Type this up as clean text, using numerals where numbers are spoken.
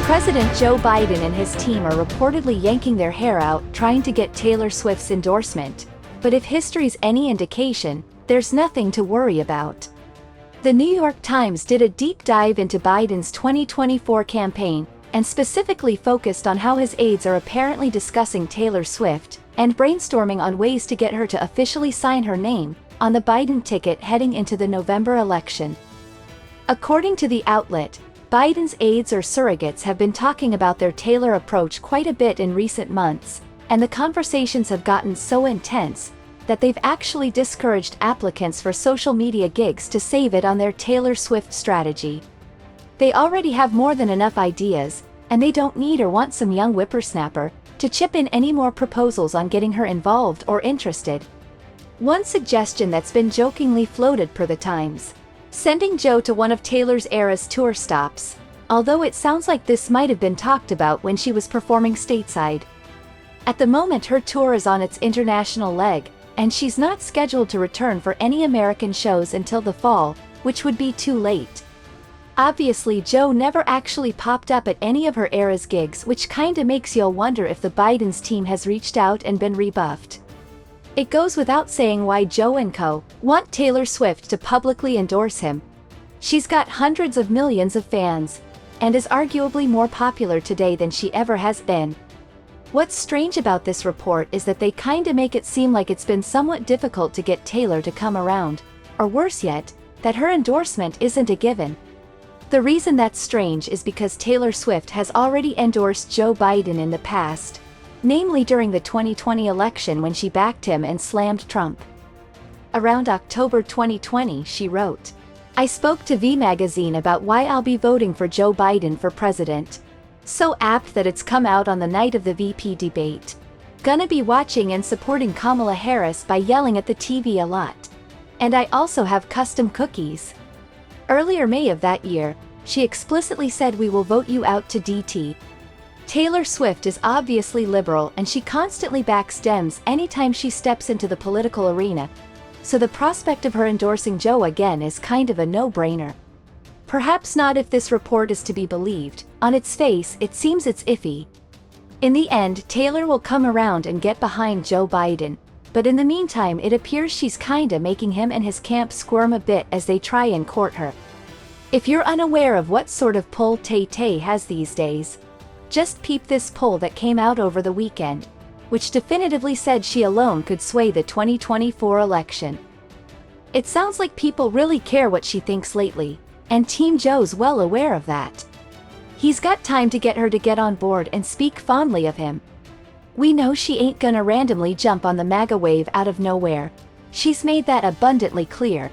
President Joe Biden and his team are reportedly yanking their hair out trying to get Taylor Swift's endorsement, but if history's any indication, there's nothing to worry about. The New York Times did a deep dive into Biden's 2024 campaign, and specifically focused on how his aides are apparently discussing Taylor Swift, and brainstorming on ways to get her to officially sign her name on the Biden ticket heading into the November election. According to the outlet, Biden's aides or surrogates have been talking about their Taylor approach quite a bit in recent months, and the conversations have gotten so intense that they've actually discouraged applicants for social media gigs to save it on their Taylor Swift strategy. They already have more than enough ideas, and they don't need or want some young whippersnapper to chip in any more proposals on getting her involved or interested. One suggestion that's been jokingly floated per the Times: sending Joe to one of Taylor's era's tour stops, although it sounds like this might have been talked about when she was performing stateside. At the moment her tour is on its international leg, and she's not scheduled to return for any American shows until the fall, which would be too late. Obviously Joe never actually popped up at any of her era's gigs, which kinda makes you wonder if the Biden's team has reached out and been rebuffed. It goes without saying why Joe and co. want Taylor Swift to publicly endorse him. She's got hundreds of millions of fans, and is arguably more popular today than she ever has been. What's strange about this report is that they kinda make it seem like it's been somewhat difficult to get Taylor to come around, or worse yet, that her endorsement isn't a given. The reason that's strange is because Taylor Swift has already endorsed Joe Biden in the past, namely during the 2020 election when she backed him and slammed Trump. Around October 2020 she wrote, "I spoke to V Magazine about why I'll be voting for Joe Biden for president. So apt that it's come out on the night of the VP debate. Gonna be watching and supporting Kamala Harris by yelling at the TV a lot. And I also have custom cookies." Earlier May of that year, she explicitly said, "We will vote you out to DT." Taylor Swift is obviously liberal and she constantly backs Dems anytime she steps into the political arena, so the prospect of her endorsing Joe again is kind of a no-brainer. Perhaps not if this report is to be believed. On its face, it seems it's iffy. In the end, Taylor will come around and get behind Joe Biden, but in the meantime it appears she's kinda making him and his camp squirm a bit as they try and court her. If you're unaware of what sort of pull Tay-Tay has these days, just peep this poll that came out over the weekend, which definitively said she alone could sway the 2024 election. It sounds like people really care what she thinks lately, and Team Joe's well aware of that. He's got time to get her to get on board and speak fondly of him. We know she ain't gonna randomly jump on the MAGA wave out of nowhere. She's made that abundantly clear,